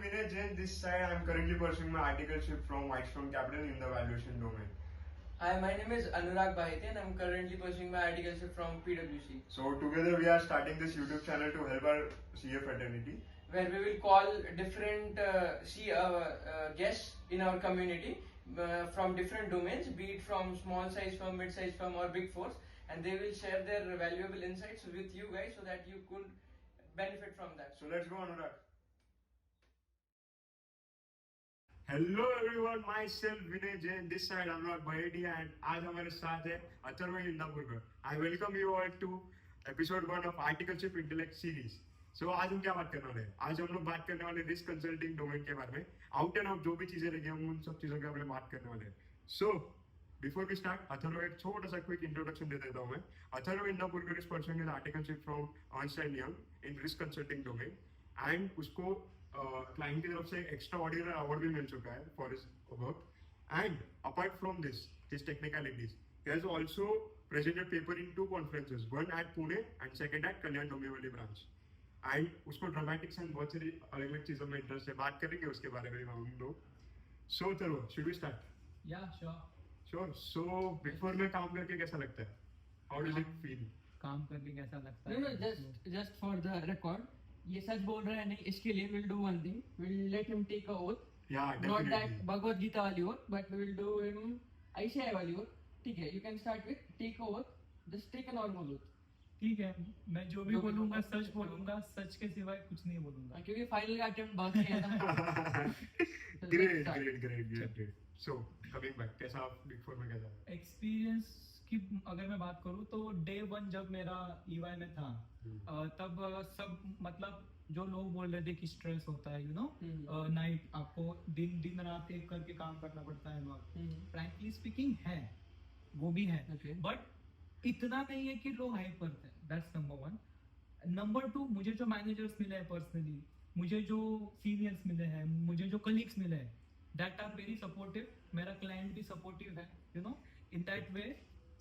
Vinay Jain. This side, I am currently pursuing my articleship from Whitestone Capital in the valuation domain. Hi, my name is Anurag Baheti and I'm currently pursuing my articleship from PwC. So together we are starting this YouTube channel to help our CA fraternity, where we will call different guests in our community from different domains, be it from small size firm, mid size firm or big fours, and they will share their valuable insights with you guys so that you could benefit from that. So let's go, Anurag. Hello everyone, myself Vinay Jain, this side Anurag Bahedia and आज हमारे साथ है Atharva Indapurkar. I welcome you all to episode 1 of articleship intellect series. So आज हम क्या बात करने वाले हैं? आज हम लोग बात करने वाले रिस्क कंसल्टिंग डोमेन के बारे में. आउट एंड आउट जो भी चीजें रहेगी हम उन सब चीजों के बारे में बात करने वाले हैं. So before we start, Atharva एक छोटा सा क्विक इंट्रोडक्शन दे देता हूँ मैं. Atharva Indapurkar is pursuing an articleship from Ernst and Young in risk consulting domain and उसको क्लाइंट की तरफ से एक्स्ट्रा ऑर्डिनरी अवार्ड भी मिल चुका है for his work. And apart from this his technicalities, he has also presented paper in 2 conferences, one at Pune and second at Kalyan Dombivli branch. And उसको dramatics and बहुत सारी अलग अलग चीजों में इंटरेस्ट है. बात करेंगे उसके बारे में हम लोग. सो चलो, शुड वी स्टार्ट? या श्योर. सो बिग फोर में काम करके कैसा लगता है? How does it feel? काम करके कैसा लगता No, है? just for the record, ये सच बोल रहा है नहीं, इसके लिए we'll do one thing, we'll let him take a oath. या Not that definitely. Bhagavad Gita वाली oath, but we will do him ICI वाली oath. ठीक है, you can start with take a oath, just take a normal oath. ठीक है, मैं जो भी जो भी बोलूंगा बोलूंगा, सच बोलूंगा, सच के सिवाय कुछ नहीं बोलूंगा. क्योंकि फाइनल का अटेम्प्ट बाकी है ना. Great great great great. So coming back, कैसा बिग फोर में कैसा? एक्सपीरियंस की अगर मैं बात करूँ तो डे 1 जब मेरा EY में था तब सब मतलब जो लोग बोल रहे थे कि स्ट्रेस होता है, नाइट आपको दिन रात एक करके काम करना पड़ता है. फ्रैंकली स्पीकिंग है, वो भी है, Okay. बट इतना नहीं है कि लोग हाइप करते हैं. That's number 1. नंबर 2, मुझे जो मैनेजर्स मिले हैं पर्सनली, मुझे जो सीनियर्स मिले हैं, मुझे जो कलीग्स मिले हैं, दैट आर वेरी सपोर्टिव. मेरा क्लाइंट भी सपोर्टिव है, in that way.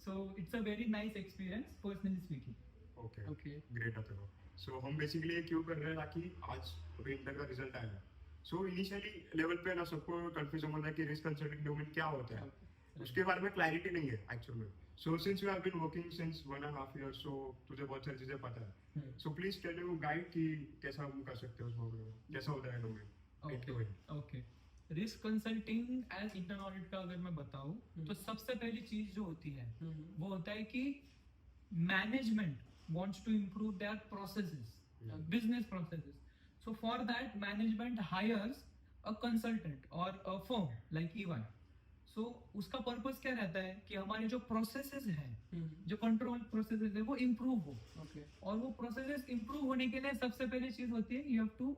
So it's a very nice experience personally speaking. Okay great. Atharva, so हम बेसिकली ये क्यों कर रहे हैं ताकि आज इंटर का रिजल्ट आएगा. सो इनिशियली लेवल पे ना सबको कंफ्यूजन होता है कि रिस्क कंसल्टिंग डोमेन क्या होता है. उसके बारे में क्लैरिटी नहीं है एक्चुअल में. So since you have been working since 1.5 years, so तुझे बहुत सारी चीजें पता है. So please tell you guide कि कैसा हम कर सकते हैं उस मामले में, कैसा होता है domain. Okay. Risk consulting as internal audit का अगर मैं बताऊं तो सबसे पहली चीज जो होती है वो होता है कि management wants to improve their processes, business processes. So for that, management hires a consultant or a firm like EY. So उसका पर्पस क्या रहता है कि हमारे जो प्रोसेसेस हैं, जो कंट्रोल प्रोसेसेस है, वो इम्प्रूव हो. और वो प्रोसेसेस इम्प्रूव होने के लिए सबसे पहली चीज होती है, you have to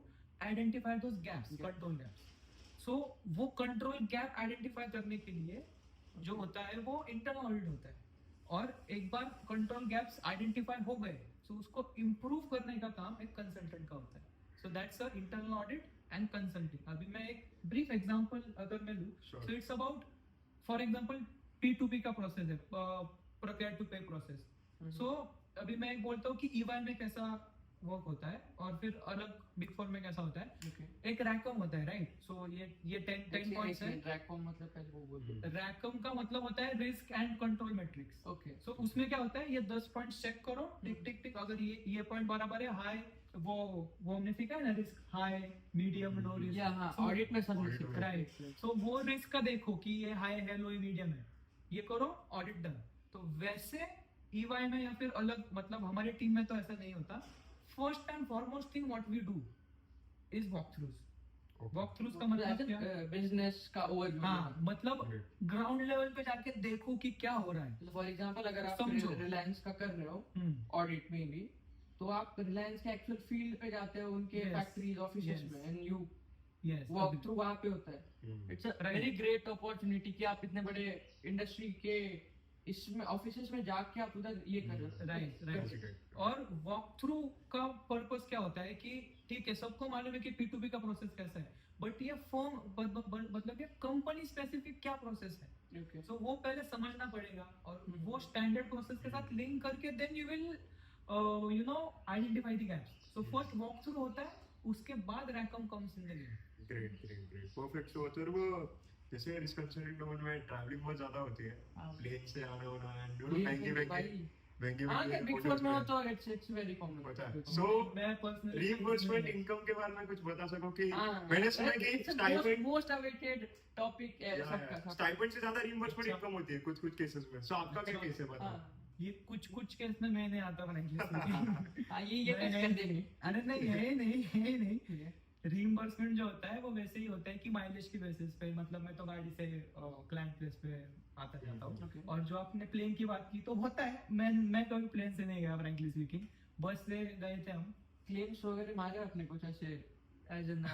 identify those gaps, control gaps. So वो कंट्रोल गैप आइडेंटिफाई करने के लिए जो होता है वो इंटरनल ऑडिट होता है. और एक बार कंट्रोल गैप्स आइडेंटिफाई हो गए तो उसको इम्प्रूव करने का काम एक कंसल्टेंट का होता है. So that's a internal audit and consulting. अभी मैं एक ब्रीफ एग्जांपल अगर मैं लूं, so it's about for example P2P का प्रोसेस है, प्रोक्योर टू पे प्रोसेस. सो अभी मैं एक बोलता हूँ कि EY में कैसा वर्क होता है और फिर अलग बिग फोर में कैसा होता है. एक रैकम होता है, राइट. सो ये 10 पॉइंट्स है. रैकम मतलब पहले वो बोल दो. रैकम का मतलब होता है risk and control matrix. Okay. So उसमें क्या होता है, ये 10 पॉइंट्स चेक करो, टिक टिक टिक. अगर ये पॉइंट बराबर है, हाई, वो हमने सीखा है ना, risk high, medium, low risk. या हाँ, ऑडिट में सब Audit में. राइट. सो वो रिस्क का देखो कि ये हाई है, लो, मीडियम है, ये करो, ऑडिट डन. तो वैसे EY में या फिर अलग, मतलब हमारी टीम में तो ऐसा नहीं होता. First and foremost thing what we do is walkthroughs. Walkthroughs का मतलब क्या है? बिजनेस का ओवरव्यू. हाँ, मतलब ग्राउंड लेवल पे जाके देखो कि क्या हो रहा है. फॉर एग्जांपल अगर आप समझो. रिलायंस का कर रहे हो ऑडिट में भी, तो आप रिलायंस के एक्चुअल फील्ड पे जाते हो, उनके Yes. Factories, offices Yes. में, and you yes, walk through वहां पे होता है. It's a very great opportunity कि आप इतने बड़े इंडस्ट्री के इसमें ऑफिसेज में जाके आप उधर ये कर रहे हो. राइट. और वॉक थ्रू का पर्पस क्या होता है कि ठीक है, सबको मालूम है कि P2P का प्रोसेस कैसा है, बट ये फर्म मतलब ये कंपनी स्पेसिफिक क्या प्रोसेस है. Okay. सो वो पहले समझना पड़ेगा और वो स्टैंडर्ड प्रोसेस के साथ लिंक करके then you will identify the gaps. So first walk through होता है, उसके बाद RACM comes in the game. Great great great perfect. So Atharva, जैसे रिस्क कंसल्टिंग डोमेन में ट्रैवलिंग बहुत ज्यादा होती है, हाँ. प्लेन से आना होना एंड ये महंगी भाई, महंगी हाँ महंगी बिग फोर में हो तो इट्स वेरी कॉमन. होता है. सो मैं पर्सनली रीइंबर्समेंट इनकम के बारे में कुछ बता सको कि हाँ, मैंने सुना है कि स्टाइपेंड मोस्ट अवेटेड टॉपिक है सबका. स्टाइपेंड से ज्यादा रीइंबर्समेंट अच्छा. इनकम होती है कुछ कुछ केसेस में. सो आपका क्या अच्छा. केस है बताओ. हाँ ये कुछ केस में मैं नहीं आता फ्रैंकली. हाँ, ये मैं- कुछ कर देंगे. अरे नहीं है नहीं. रीइंबर्समेंट जो होता है वो वैसे ही होता है कि माइलेज की बेसिस पे, मतलब मैं तो गाड़ी से क्लाइंट प्लेस पे आता जाता हूँ. Okay. और जो आपने प्लेन की बात की तो होता है, मैं कभी प्लेन से नहीं गया फ्रैंकली स्पीकिंग, बस से गए थे हम. क्लेम्स वगैरह मारे आपने कुछ ऐसे एज एन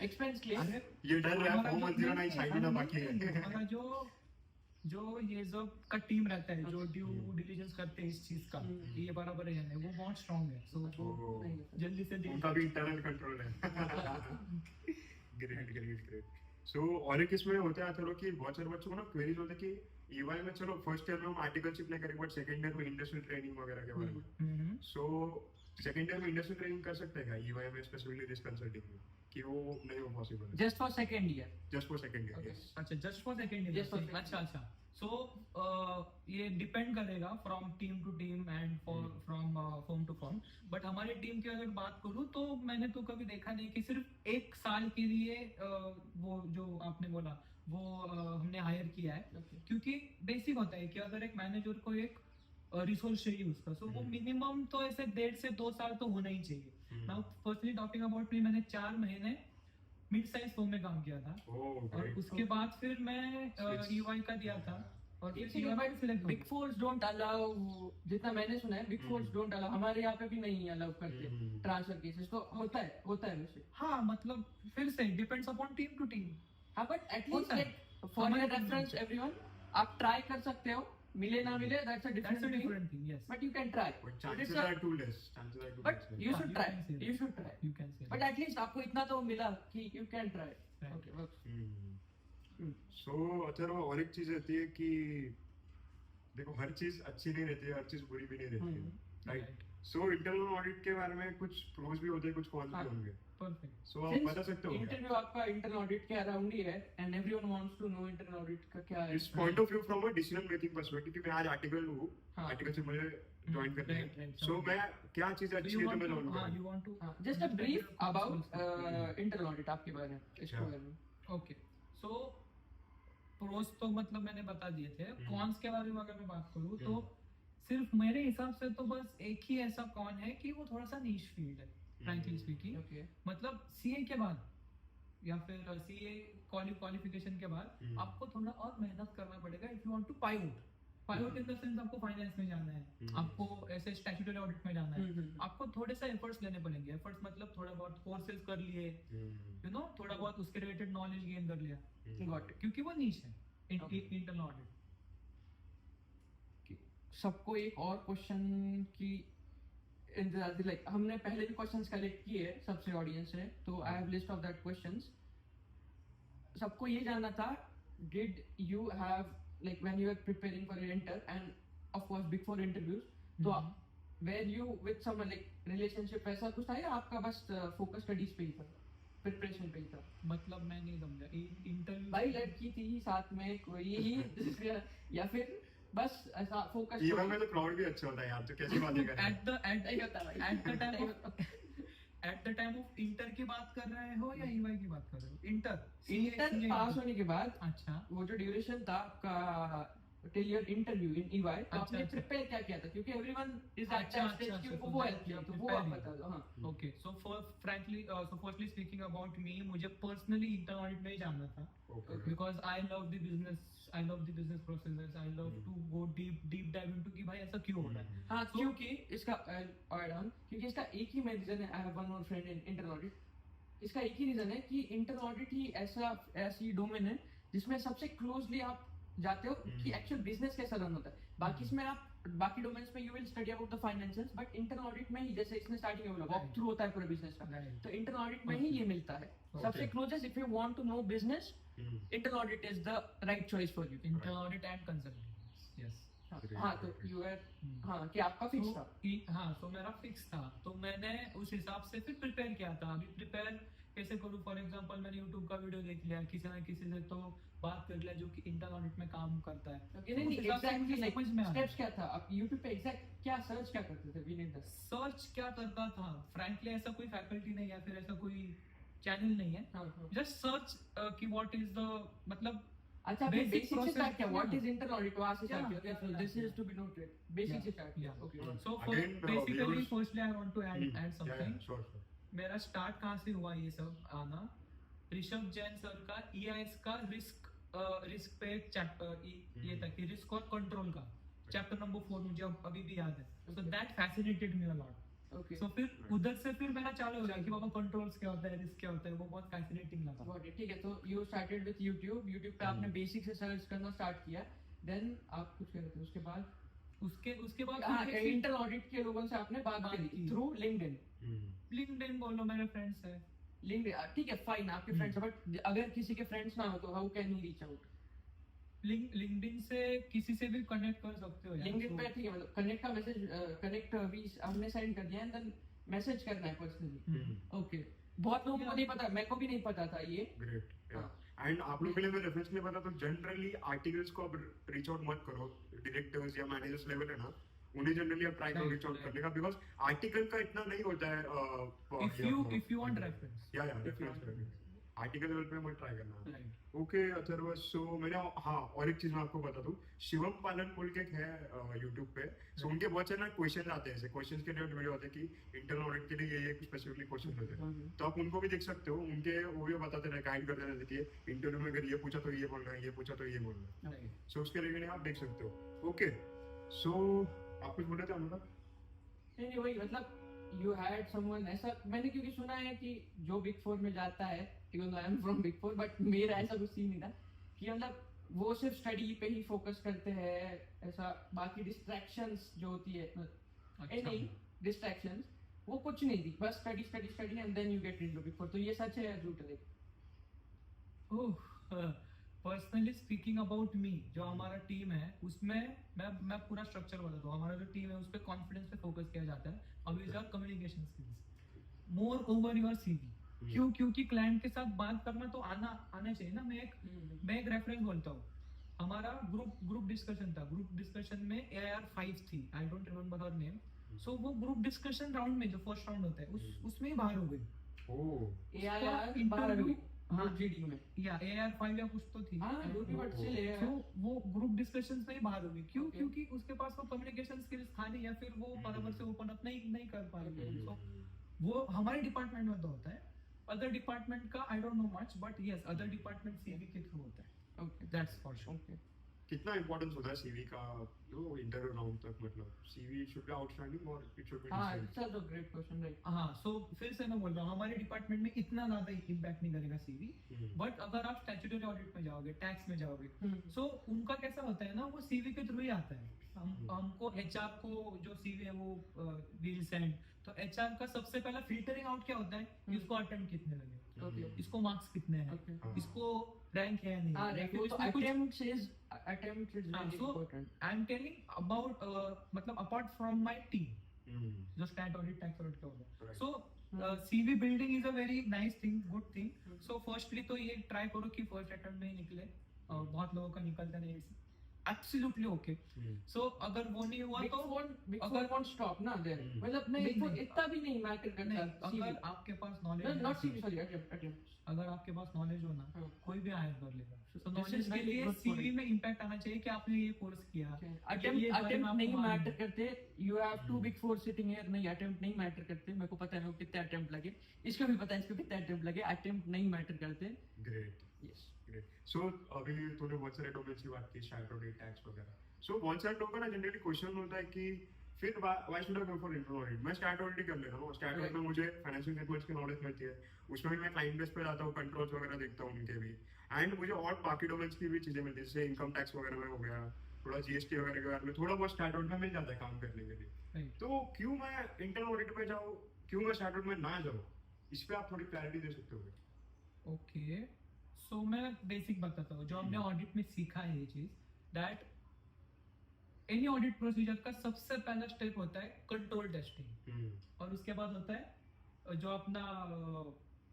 एक्सपेंस क्लेम. अरे ये डर रहा है हमारा जो 4109 साइड ना बाकी है. हमारा जो ये सब का टीम रहता है जो ड्यू डिलीजेंस करते हैं इस चीज का, ये बराबर है या नहीं, वो बहुत स्ट्रांग है. सो ओह. जल्दी से उनका भी इंटरनल कंट्रोल है. Great great great. सो और एक इसमें होता है अथर्व कि बहुत सारे बच्चों को ना क्वेरीज होते हैं कि ईवाई में चलो फर्स्ट ईयर में हम आर्टिकलशिप नहीं करेंगे बट सेकंड ईयर में इंडस्ट्रियल ट्रेनिंग वगैरह के बारे में. सो सेकंड ईयर में इंडस्ट्रियल ट्रेनिंग कर सकते हैं क्या ईवाई में स्पेसिफिकली रिस्क कंसल्टिंग में, कि वो नहीं हो पॉसिबल है just for second year. Just for second year? Yes. अच्छा, just for second Just for second अच्छा अच्छा. सो ये डिपेंड करेगा from team to team and from firm to firm. But हमारी टीम की अगर बात करूँ तो मैंने तो कभी देखा नहीं कि सिर्फ एक साल के लिए वो जो आपने बोला वो हमने हायर किया है. Okay. क्योंकि बेसिक होता है कि अगर एक मैनेजर को एक रिसोर्स चाहिए उसका, सो वो मिनिमम तो ऐसे 1.5 से 2 साल तो होना ही चाहिए. Now personally talking about me, मैंने 4 महीने मिड साइज फर्म में काम किया था. ओह और ग्रेट. उसके बाद फिर मैं Switch. EY का दिया था और एक फिर EY में select हो बिग फोर्स डोंट अलाउ, जितना मैंने सुना है बिग फोर्स डोंट अलाउ, हमारे यहाँ पे भी नहीं अलाउ करते ट्रांसफर केसेस. तो होता है वैसे. हाँ, मतलब फिर से depends upon team to team. हाँ बट एटलीस्ट होता है. लाइक फॉर हमारे योर team रेफरेंस में. एवरीवन, आप ट्राई कर सकते हो, मिले ना मिले that's a That's a different thing, different thing. Yes. But you can try. But chances are too less. Chances are too But less. you हाँ, should you try. can say that. You should try. You can say but that. At least आपको इतना तो मिला कि you can try. Right. Okay works. So Atharva और एक चीज रहती है कि देखो हर चीज अच्छी नहीं रहती है, हर चीज बुरी भी नहीं रहती है, राइट? सो इंटरनल ऑडिट के बारे में कुछ प्रोस भी होते हैं, कुछ कॉन्स भी होंगे. Perfect. सो आप बता सकते हो क्या? इंटरव्यू आपका इंटरनल ऑडिट के अराउंड ही है and everyone wants to know internal audit का क्या है. इस point of view from a decision making perspective कि मैं आज आर्टिकल हूँ, हाँ. आर्टिकल से मुझे ज्वाइन करना Right, है, right. सो मैं क्या चीज So अच्छी you है जो want मैं to, लर्न हाँ, करूँ. you want to. Just a brief about Understand. Internal audit आपके बारे में, इसके अच्छा. बारे में. ओके, सो प्रोस तो मतलब मैंने बता दिए थे. कॉन्स के बारे में अगर मैं बात करूँ तो सिर्फ मेरे हिसाब से तो बस एक ही ऐसा कॉन है कि वो थोड़ा सा नीश फील्ड है, फ्रैंकली स्पीकिंग. ओके. मतलब सीए के बाद या फिर सीए क्वालिफिकेशन के बाद आपको थोड़ा और मेहनत करना पड़ेगा if you want to pivot in the sense आपको फाइनेंस में जाना है, आपको ऐसे स्टैट्यूटरी ऑडिट में जाना है, आपको थोड़े सा एफर्ट्स लेने पड़ेंगे. एफर्ट्स मतलब थोड़ा बहुत कोर्सेज कर लिए, यू नो, थोड़ा बहुत उसके रिलेटेड नॉलेज गेन कर लिया, गॉट इट. क्योंकि वो नीश है Okay. Internal audit. सबको एक और क्वेश्चन की इंतजार थी. लाइक हमने पहले भी क्वेश्चंस कलेक्ट किए सबसे ऑडियंस से, तो I have list of that questions. सबको ये जानना था, did you have like when you are preparing for inter and of course big for interviews, तो were you with someone like relationship ऐसा कुछ था या आपका बस फोकस स्टडीज पे ही था, प्रिपरेशन पे ही था? मतलब मैं नहीं समझा. इंटरव्यू भाई लड़की थी साथ में कोई या फिर बस ऐसा फोकस ईवन में तो क्राउड भी अच्छा होता है यार, तो कैसी बातें कर रहे हैं. नहीं होता भाई. At the time of inter की बात कर रहे हो या ईवाई की बात कर रहे हो? इंटर पास होने के बाद अच्छा, वो जो ड्यूरेशन था आपका till your interview in EY, तो आपने अच्छा. प्रिपेयर क्या किया था? क्योंकि एवरीवन इज एट अच्छा, दैट स्टेज अच्छा, कि अच्छा, वो हेल्प किया, तो वो आप preparing. बता दो. हां. Okay. So firstly speaking about me, मुझे पर्सनली इंटरनल ऑडिट में ही जानना था Okay. Because I love the business processes. I love to go deep dive into कि भाई ऐसा क्यों हो रहा है. हाँ, क्योंकि इसका ऐड ऑन, क्योंकि इसका एक ही मैं रीजन है. I have one more friend in internal audit. इसका एक ही रीजन है कि इंटरनल ऑडिट ही ऐसी डोमेन है जिसमें सबसे क्लोजली आप जाते हो कि एक्चुअल बिजनेस कैसा रन होता है. बाकी इसमें आप बाकी डोमेन्स में you will study about the financials, but internal audit में ही, जैसे इसने स्टार्टिंग में बोला, वॉक थ्रू होता है पूरे बिजनेस का, Right. तो इंटरनल ऑडिट में ही ये मिलता है. सबसे Okay. Closest if you want to know business, internal audit is the right choice for you. Internal audit and consulting. Yes. हाँ तो यू आर हाँ कि आपका फिक्स था हाँ तो मेरा फिक्स था, तो मैंने उस हिसाब से फिर प्रिपेयर किया था। अभी प्रिपेयर कैसे करूँ, फॉर एग्जांपल मैंने यूट्यूब का वीडियो देख लिया, किसी ना किसी से तो बात कर लिया जो कि इंटरनल ऑडिट में काम करता है। नहीं नहीं उस हिसाब से एग्जैक्टली मुझे लाइक समझ में आया। स्टेप्स क्या था आप YouTube पे एग्जैक्ट क्या सर्च क्या करते थे वी नीड दैट सर्च क्या करता था, फ्रैंकली ऐसा कोई फैकल्टी नहीं है, फिर ऐसा कोई चैनल नहीं है। हाँ जस्ट सर्च कि व्हाट इज द मतलब अच्छा Basic बेसिक से process स्टार्ट किया व्हाट किया। इज इंटरनल ऑडिट वहां से स्टार्ट Yeah, किया so yeah, this yeah. Is to be noted basic से स्टार्ट किया Yeah. Okay So for Again, basically, viewers- firstly I want to add something. sure. मेरा start कहाँ से हुआ ये सब आना, ऋषभ जैन सर का EIS का रिस्क पे एक चैप्टर ये था कि रिस्क और कंट्रोल का चैप्टर नंबर 4 मुझे अभी भी याद है। So that fascinated me a lot. Okay So फिर उधर से फिर मेरा चालू हो गया कि बाबा कंट्रोल्स क्या होता है, रिस्क क्या होता है, वो बहुत फैसिनेटिंग लगा। गॉट इट ठीक है तो यू स्टार्टेड विद YouTube पे आपने बेसिक से सर्च करना स्टार्ट किया देन आप कुछ कर रहे थे उसके बाद उसके बाद हाँ फिर एक इंटरनल ऑडिट के लोगों से आपने बात बात करी की। थ्रू लिंक्डइन लिंक्डइन बोलो, मेरे फ्रेंड्स है। लिंक्डइन ठीक है फाइन आपके फ्रेंड्स बट अगर किसी के फ्रेंड्स ना हो तो how can he reach out LinkedIn से किसी से भी कनेक्ट कर सकते हो यार। लिंक्डइन पे ठीक है मतलब कनेक्ट का मैसेज कनेक्ट भी हमने सेंड कर दिया एंड देन मैसेज करना है पर्सनली ओके बहुत लोगों को नहीं पता मेरे को भी नहीं पता था ये ग्रेट हाँ। एंड आप लोगों के लिए मैं रेफरेंस के लिए बता तो जनरली आर्टिकल्स को अब रीच आउट मत करो, डायरेक्टर्स या मैनेजर्स लेवल है ना उन्हें जनरली आप ट्राई करो रीच आउट करने का बिकॉज आर्टिकल का इतना नहीं होता है if you want reference. या If you reference want. Article level पे मत ट्राई करना Right. ओके अथर्व सो मैंने हाँ और एक चीज मैं आपको बता दूं शिवम पालन बोल के एक है यूट्यूब पे सो उनके बहुत सारे क्वेश्चन आते हैं ऐसे क्वेश्चंस के लिए वीडियो आते हैं कि इंटरनल ऑडिट के लिए ये स्पेसिफिकली क्वेश्चन होते हैं तो आप उनको भी देख सकते हो उनके वो भी बताते रहे गाइड करते रहते कि इंटरव्यू में अगर ये पूछा तो ये बोलना है ये पूछा तो ये बोलना है Right. सो उसके रिलेटेड आप देख सकते हो ओके सो आप कुछ बोलना चाहोगे नहीं नहीं वही मतलब यू हैड समवन ऐसा मैंने क्योंकि सुना है कि जो बिग फोर में जाता है even I am from big four but मेरा ऐसा कुछ सीन नहीं था कि मतलब वो सिर्फ स्टडी पे ही फोकस करते हैं ऐसा बाकी डिस्ट्रैक्शंस जो होती है नहीं डिस्ट्रैक्शंस वो कुछ नहीं थी बस study study study and then you get into big four तो ये सच है या झूठ है पर्सनली स्पीकिंग अबाउट मी, जो हमारा टीम है उसमें मैं पूरा स्ट्रक्चर बताता हूँ। हमारा जो टीम है उस पर कॉन्फिडेंस पे फोकस किया जाता है, अब is our communication skills more over your CV. क्यों? क्योंकि क्लाइंट के साथ बात करना तो आना चाहिए ना। मैं एक रेफरेंस बोलता हूँ, हमारा ग्रुप डिस्कशन था। ग्रुप डिस्कशन में AIR 5 थी, I don't remember her name. So वो ग्रुप डिस्कशन राउंड में जो फर्स्ट राउंड होता है उसमें ही बाहर हो गई। ओह एआईआर इंटरव्यू हाँ जीडी में या AIR 5 या कुछ तो थी। हाँ ड्यूटी बट स्टिल So, वो ग्रुप डिस्कशंस में ही बाहर हो गई। क्यों? Okay. क्योंकि उसके पास वो कम्युनिकेशन स्किल्स था नहीं, या फिर वो बराबर से ओपन अप नहीं कर पा रहे थे। So, वो हमारे डिपार्टमेंट में तो होता है, अदर डिपार्टमेंट का I don't know much, but yes other department CV के थ्रू होता है। Okay that's for sure. Okay कितना इंपॉर्टेंस होता है सीवी का जो इंटरव्यू राउंड तक मतलब सीवी शुड बी आउटस्टैंडिंग और इट शुड बी हाँ it's a great question right हाँ, सो फिर से मैं बोल रहा हूँ, हमारे डिपार्टमेंट में इतना ज्यादा इम्पैक्ट नहीं करेगा सीवी। बट अगर आप स्टैट्यूटरी ऑडिट में जाओगे, टैक्स में जाओगे, सो उनका कैसा होता है ना, वो सीवी के थ्रू ही आता है। हमको HR को जो सीवी है वो विल सेंड, तो HR का सबसे पहला फिल्टरिंग आउट क्या होता है, इसको अटेम्प्ट कितने लगे, ओके इसको मार्क्स कितने हैं, ओके इसको रैंक है या नहीं। हाँ या फिर देखो तो इसमें कुछ attempt is हाँ, very so important I am telling about मतलब अपार्ट फ्रॉम माय टीम जो स्टैट ऑडिट टैक्स ऑडिट का होता है। Right. So CV building is a very nice thing, good thing. So firstly तो ये ट्राई करो कि फर्स्ट अटेम्प्ट में ही निकले, और बहुत लोगों का निकलता नहीं, एब्सोल्युटली ओके। सो अगर वो नहीं हुआ तो Big Four won't stop ना there मतलब नहीं Big Four इतना भी नहीं मैटर नहीं, करता अगर आपके पास knowledge not CV sorry attempt अगर आपके पास नॉलेज हो ना, हाँ। कोई भी हायर कर लेगा। तो This नॉलेज is के very लिए good सीवी point. में इम्पैक्ट आना चाहिए कि आपने ये कोर्स किया। attempt नहीं मैटर करते you have two big four sitting here नहीं attempt नहीं मैटर करते मेरे को पता है मेरे को कितने attempt लगे इसको भी पता है इसको कितने attempt लगे attempt नहीं मैटर करते ग्रेट yes ग्रेट सो अभी तूने बहुत सारे डोमेन्स की बात की स्टैट ऑडिट टैक्स वगैरह सो बहुत सारे लोगों का ना जनरली क्वेश्चन होता है कि फिर why should I go for internal audit मैं स्टैट ऑडिट कर लेता हूँ स्टैट ऑडिट में मुझे फाइनेंशियल स्टेटमेंट्स की नॉलेज मिलती है उसमें भी मैं क्लाइंट बेस पे जाता हूँ कंट्रोल्स वगैरह देखता हूँ उनके भी एंड मुझे और बाकी डोमेन्स की भी चीजें मिलती है जैसे इनकम टैक्स वगैरह में हो गया थोड़ा GST वगैरह के बारे में थोड़ा बहुत स्टैट ऑडिट में मिल जाता है काम करने के लिए Right. तो क्यों मैं इंटरनल ऑडिट में जाऊँ क्यों मैं स्टैट ऑडिट में ना जाऊँ इस पे आप थोड़ी क्लैरिटी दे सकते हो ओके, सो मैं बेसिक बताता हूँ जो हमने ऑडिट में सीखा है ये चीज, दैट एनी ऑडिट प्रोसीजर का सबसे पहला स्टेप होता है कंट्रोल टेस्टिंग, और उसके बाद होता है जो अपना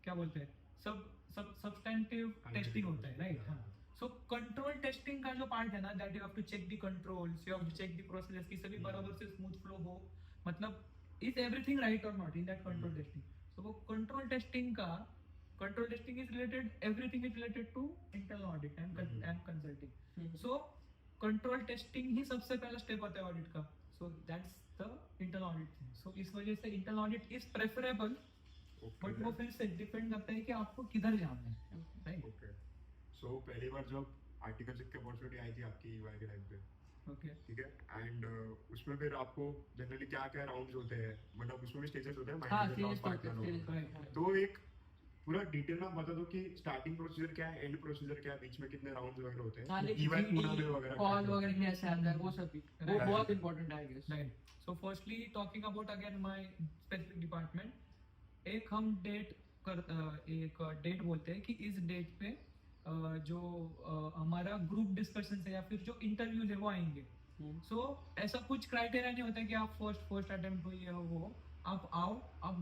क्या बोलते हैं सब्सटेंटिव टेस्टिंग होता है, राइट? हाँ, सो कंट्रोल टेस्टिंग का जो पार्ट है ना, that you have to check the controls, you have to check the process कि सभी बराबर से स्मूथ फ्लो हो, मतलब इज एवरीथिंग राइट और not in that control testing. So वो control testing is related, everything is related to internal audit and consulting. So control testing ही सबसे पहला स्टेप होता है ऑडिट का. So that's the internal audit thing. So इस वजह से internal audit is preferable, but वो फिर से डिपेंड करता है कि आपको किधर जाना है, राइट? ओके. सो पहली बार जब आर्टिकल की अपॉर्चुनिटी आई थी आपकी यूआई के टाइम पे, ओके. ठीक है, एंड उसमें फिर आपको जनरली क्या क्या राउंड्स होते हैं, मतलब उसमें भी स्टेजेस होते हैं, हाँ, manager round, stages होते हैं, partner round. stages, right, right. तो एक पूरा डिटेल में बता दो कि स्टार्टिंग प्रोसीजर क्या है, एंड प्रोसीजर क्या है, बीच में कितने राउंड्स वगैरह होते हैं, हाँ, ईवेंट पूरा में वगैरह कॉल वगैरह कैसे आता है, वो सब भी वो Right. बहुत इंपॉर्टेंट है, I guess. Right. So firstly, talking about again my specific department, एक हम एक डेट बोलते हैं कि इस डेट पे जो हमारा ग्रुप डिस्कशन है या फिर जो इंटरव्यूज है वो आएंगे. सो ऐसा कुछ क्राइटेरिया नहीं होता है कि आप फर्स्ट अटेम्प्ट हुई है वो, आप आओ, आप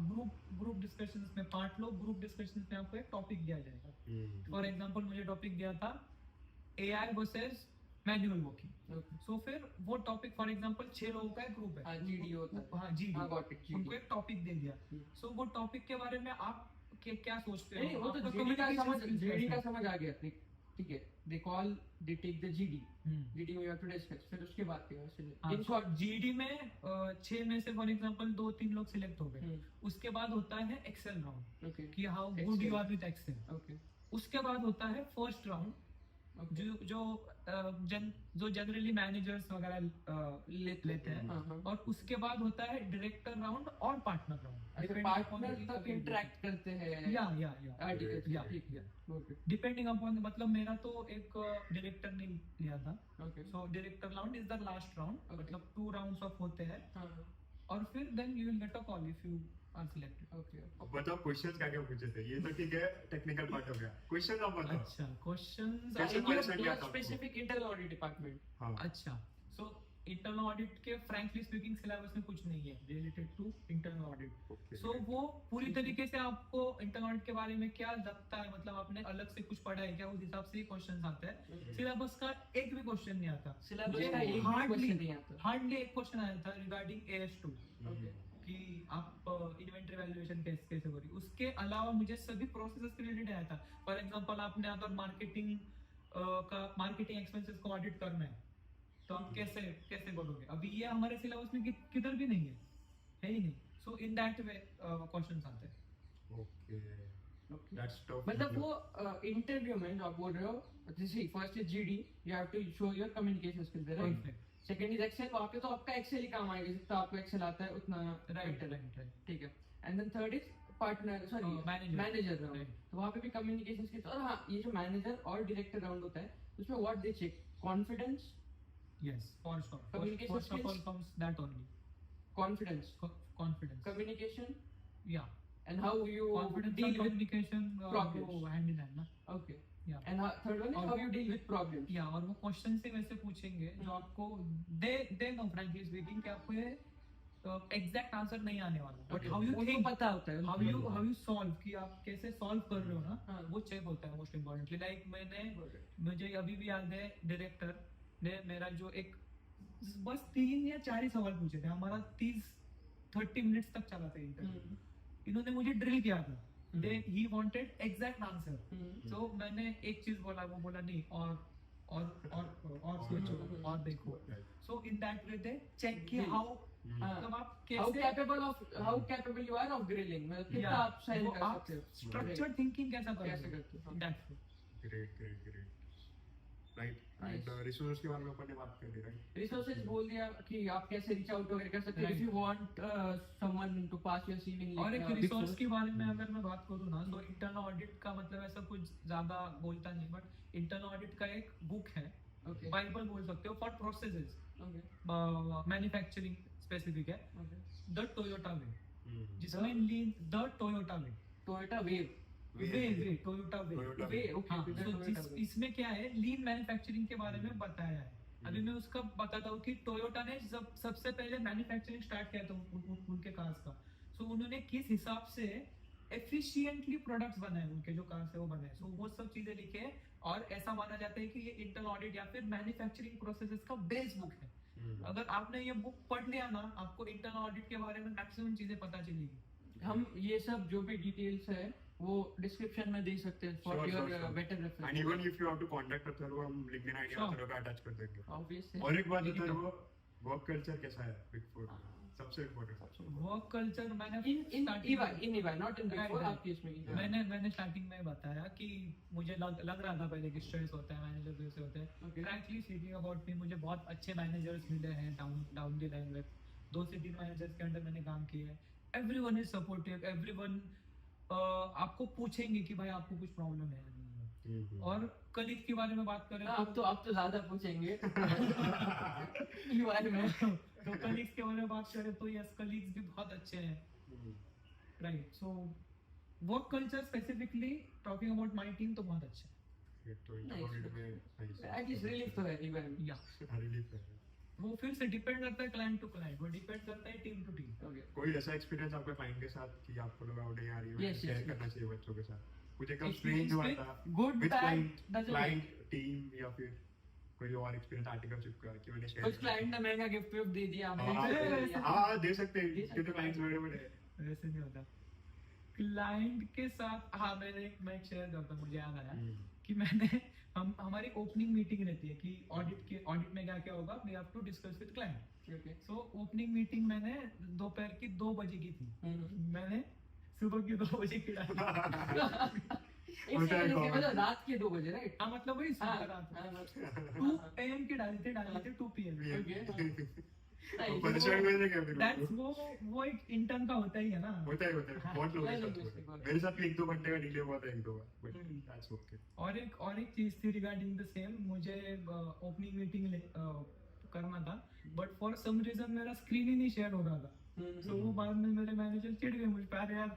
ग्रुप डिस्कशंस में पार्ट लो. ग्रुप डिस्कशंस में आपको एक टॉपिक दिया जाएगा. फॉर एग्जांपल मुझे टॉपिक दिया था एआई वर्सेस मैनुअल वर्किंग. सो फिर वो टॉपिक फॉर एग्जांपल 6 लोगों का एक ग्रुप है. हाँ, GD होता है. हाँ, GD. हाँ, got it, GD. उनको एक टॉपिक दे दिया. सो वो टॉपिक के बारे में आप क्या सोचते नहीं, हो? वो तो आपका GD का communication समझ skills GD कैसा का है? समझ आ गया. ठीक है, they take the GD. GD में you have to discuss, फिर उसके बाद क्या है? हाँ, In short, GD में 6 में से फॉर एग्जांपल 2-3 लोग सिलेक्ट हो गए. उसके बाद होता है एक्सेल राउंड, okay, कि how good Excel. You are with Excel. okay, उसके बाद होता है फर्स्ट राउंड, okay. जो जनरली मैनेजर्स वगैरह लेते हैं. हाँ, हाँ. और उसके बाद होता है डायरेक्टर राउंड और पार्टनर राउंड. अच्छा, पार्टनर तक इंटरेक्ट करते हैं. या Articles, या ठीक है. Okay, डिपेंडिंग अपॉन, मतलब मेरा तो एक डायरेक्टर ने लिया था. okay. So director round is the last round. Okay. मतलब 2 राउंड्स ऑफ होते हैं, हाँ, और फिर then you will get a call if you are selected. okay. अब बताओ क्वेश्चंस क्या क्या पूछे थे, ये तो ठीक है, टेक्निकल पार्ट हो गया, क्वेश्चंस आप बताओ. अच्छा, क्वेश्चंस. कैसे In your question क्या था आपको? specific internal audit department. हाँ. अच्छा, सो इंटरनल ऑडिट के फ्रैंकली स्पीकिंग सिलेबस में कुछ नहीं है related to internal audit. Okay. So वो पूरी तरीके से आपको इंटरनल ऑडिट के बारे में क्या लगता है, मतलब आपने अलग से कुछ पढ़ा है क्या, उस हिसाब से ही क्वेश्चन्स आते हैं. सिलेबस का एक भी क्वेश्चन नहीं आता. Syllabus का एक भी question नहीं आता. हार्डली एक क्वेश्चन आया था रिगार्डिंग AS2, Okay. कि आप इन्वेंटरी वैल्यूएशन कैसे हो रही. उसके अलावा मुझे सभी प्रोसेसेस के रिलेटेड आया था. फॉर एग्जांपल आपने अगर मार्केटिंग एक्सपेंसेस को ऑडिट करना है तो आप कैसे करोगे. अभी ये हमारे सिलेबस में किधर भी नहीं है ही नहीं. सो इन दैट वे क्वेश्चंस आते हैं. Okay. Okay. That's tough. मतलब वो इंटरव्यू में जो आप बोल रहे हो, जैसे first is GD, you have to show your communication skills, right? Perfect. Second is Excel, वहाँ पे तो आपका एक्सेल ही काम आएगा, जितना आपको एक्सेल आता है उतना Right. better है. ठीक है. And then third is partner, sorry, Manager. Manager round. Right. तो वहाँ पे भी कम्युनिकेशन स्किल्स. और हाँ, ये जो मैनेजर और डायरेक्टर राउंड होता है, उसमें what they check, confidence, Yes, for sure. Communication First of all skills. comes that only. confidence, Confidence. communication, Yeah. and how you Confidence deal and with communication problems. go hand in hand, ना? okay. Yeah. And third one is और how you deal with problems. या और वो question से वैसे पूछेंगे जो आपको दे नो फ्रैंकली स्पीकिंग कि आपको ये एग्जैक्ट आंसर नहीं आने वाला, बट हाउ यू उनको थिंक, पता होता है. हाउ यू सॉल्व, कि आप कैसे सॉल्व कर रहे हो ना, हाँ. वो चेक होता है मोस्ट इम्पोर्टेंटली. मुझे अभी भी याद है डायरेक्टर ने मेरा जो एक बस 3 या 4 ही सवाल पूछे थे. हमारा 30 मिनट्स तक चला था इंटरव्यू. इन्होंने मुझे ड्रिल किया था. He wanted exact answer. तो मैंने एक चीज बोला, वो बोला नहीं, और सोचो और देखो. So in that way they check कि हाउ, मतलब आप how कैसे capable you are of grilling, मतलब कितना आप सही कर सकते हो, स्ट्रक्चर्ड थिंकिंग कैसा कैसे कर करते हो. That way. Great. Right. And resources के बारे में अपन ने बात कर ली, right? रिसोर्सेज बोल दिया कि आप कैसे रीच आउट वगैरह कर सकते हो. Right. if you want someone to pass your CV in और एक Big रिसोर्स Four. के बारे में अगर मैं बात करूँ ना, तो इंटरनल ऑडिट का मतलब ऐसा कुछ ज्यादा बोलता नहीं, बट इंटरनल ऑडिट का एक बुक है, Okay. बाइबल बोल सकते हो, for processes, Okay. Manufacturing specific है, Okay. The Toyota way, Hmm. जिसमें lean, the Toyota way, Toyota Wave. Toyota way. Toyota Way, okay. हाँ, the so Toyota Way. इसमें क्या है, लीन मैन्युफैक्चरिंग के बारे में बताया है. अभी मैं उसका बताता हूँ कि टोयोटा ने जब सबसे पहले मैन्युफैक्चरिंग स्टार्ट किया था उनके कार्स का, सो उन्होंने किस हिसाब से एफिशिएंटली प्रोडक्ट्स बनाए, उनके जो कार्स है वो बनाए, सो वो सब चीजें लिखे। और ऐसा माना जाता है कि ये इंटरनल ऑडिट या फिर मैन्युफैक्चरिंग प्रोसेसेस का बेस बुक है। अगर आपने ये बुक पढ़ लिया ना, आपको इंटरनल ऑडिट के बारे में मैक्सिमम चीजें पता चलेगी। हम ये सब जो भी डिटेल्स है वो डिस्क्रिप्शन में दे सकते हैं for your better and reference. Even if you have to contact Atharva, हम लिंक्डइन आईडी Sure. अथर्व का अटैच कर देंगे। ऑब्वियसली और एक बात अथर्व, वर्क कल्चर कैसा है बिग फोर में? सबसे इम्पोर्टेंट वर्क कल्चर मैंने इन EY not in big four, Right. आपके इसमें EY। मैंने स्टार्टिंग में बताया कि मुझे लग रहा था पहले कि स्ट्रेस होता है, मैनेजर भी ऐसे होते हैं। Okay. Frankly speaking about me, मुझे बहुत अच्छे मैनेजर्स मिले हैं डाउन द लाइन में। 2 से 3 मैनेजर्स के अंडर मैंने काम किया है। एवरीवन इज सपोर्टिव, एवरीवन आपको पूछेंगे कि भाई आपको कुछ प्रॉब्लम है या नहीं है। और कलीग के बारे में बात करें आप तो ज्यादा पूछेंगे EY में। तो कलीग्स के बारे में बात करें तो यस, कलीग्स भी बहुत अच्छे हैं, right. So work culture specifically talking about my team तो बहुत अच्छा है। तो इंटरव्यू में सही एटलीस्ट रिलीफ तो है EY में। या रिलीफ है। वो फिर से डिपेंड करता है क्लाइंट टू क्लाइंट, वो डिपेंड करता है टीम टू टीम। ओके कोई ऐसा एक्सपीरियंस आपका क्लाइंट के साथ कि आपको लगा नहीं आ रही है, Yes, शेयर yes, करना चाहिए बच्चों के साथ? कुछ एकदम Experience स्ट्रेंज हुआ with था good, with bad, client, doesn't client team, या फिर कोई और एक्सपीरियंस आर्टिकल का कि मैंने शेयर कुछ क्लाइंट ने महंगा गिफ्ट दे दिया हमें। हाँ दे सकते हैं, दे सकते क्योंकि क्लाइंट्स बड़े बड़े हैं। वैसे नहीं होता क्लाइंट के साथ। हाँ, मैं एक शेयर करता हूँ, मुझे याद आया कि हमारी ओपनिंग मीटिंग रहती है कि ऑडिट में क्या क्या होगा, we have to discuss with client. Okay so opening meeting मैंने दोपहर की 2 बजे की थी, मैंने सुबह की 2 बजे की डाली। मतलब रात के 2 बजे, राइट? हाँ, मतलब वही हाँ, सुबह रात हाँ, 2 AM की डाली थी 2 PM। परेशान करने क्या फिर दैट्स वो एक इंटर्न का होता ही है ना। होता है बहुत लोग के साथ होता है। मेरे साथ भी 1-2 घंटे का डिले हुआ था 1-2 बार, बट दैट्स ओके। और एक चीज थी रिगार्डिंग द सेम, मुझे ओपनिंग मीटिंग करना था, बट फॉर सम रीजन मेरा स्क्रीन ही नहीं शेयर हो रहा था। तो वो बाद में मेरे मैनेजर चिढ़ गए मुझ पे, अरे यार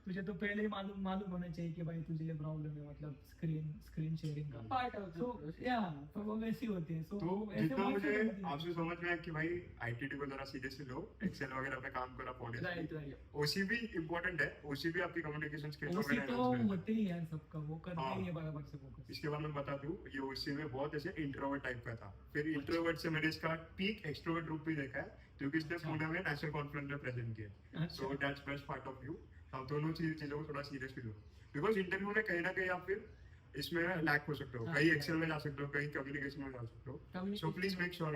तुझे तो पहले ही मालूम होना चाहिए कि भाई तुझे ये प्रॉब्लम है, मतलब स्क्रीन शेयरिंग का। पार्ट ऑफ सो या तो वो वैसी होती है। सो तो ऐसे जितना बहुत मुझे सी होती है। आपसे समझ में आया कि भाई आईटीटी को जरा सीरियसली लो, एक्सेल वगैरह पे काम करो, right honestly. Right. OCB important है, ओसीबी आपकी कम्युनिकेशन स्किल्स उसी वगैरह तो enhance होते ही है सबका, वो करते हाँ। ही है बराबर से फोकस। इसके बाद मैं बता दूं, ये ओसी में बहुत ऐसे इंट्रोवर्ट टाइप का था, फिर इंट्रोवर्ट से मैंने इसका पीक एक्सट्रोवर्ट रूप भी देखा है, क्योंकि इसने अच्छा। पुणे में नेशनल कॉन्फ्रेंस में प्रेजेंट किया। अच्छा। So that's best part of you. हम दोनों चीजों को थोड़ा सीरियसली लो, बिकॉज इंटरव्यू में कहीं ना कहीं आप फिर इसमें लैक हो सकते हो, हाँ, कहीं हाँ। एक्सेल में जा सकते हो, कहीं कम्युनिकेशन में जा सकते हो। So Communication- please make sure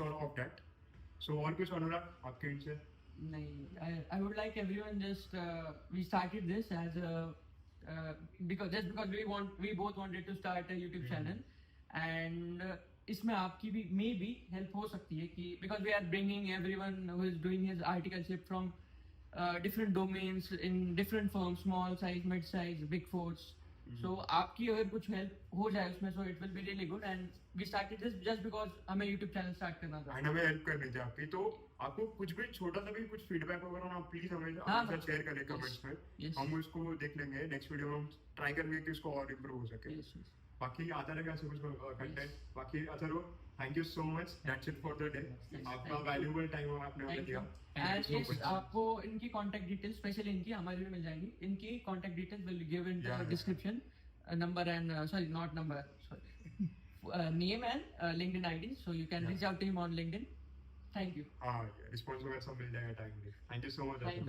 of that. So और कुछ अनुराग आपके एंड से? नहीं, I would like everyone just we started this as a because we both wanted to start a YouTube channel, and इसमें आपकी भी मे बी हेल्प हो सकती है कि because we are bringing everyone who is doing his articleship from different domains in different firms, small size, mid size, big fours. So आपकी अगर कुछ हेल्प हो जाए उसमें, so it will be really good, and we started this just because हमें YouTube channel start करना था। And हमें हेल्प करनी थी आपकी, तो आपको कुछ भी छोटा सा भी कुछ फीडबैक वगैरह ना, प्लीज हमें हाँ, हमारे साथ शेयर करें कमेंट्स में। Yes. हम उसको देख लेंगे, नेक्स्ट वीडियो में हम ट्राई करेंगे कि उसको और इम्प्रूव हो सके। Yes, yes. बाकी आता रहेगा ऐसे कुछ कंटेंट। बाकी Atharva, thank you so much, that's it for the day. Yes, आपका thank you. वैल्यूएबल टाइम आपने हमें Thank दिया। you. Thank And you yes, so much. आपको इनकी contact details, स्पेशली इनकी हमारी भी मिल जाएंगी। इनकी contact details will give in the Yeah. description, number and sorry, not number, sorry, name and LinkedIn ID, so you can Yeah. reach out to him on LinkedIn. Thank you. हाँ, response वगैरह सब मिल जाएगा timely. Thank you so much. Thank you.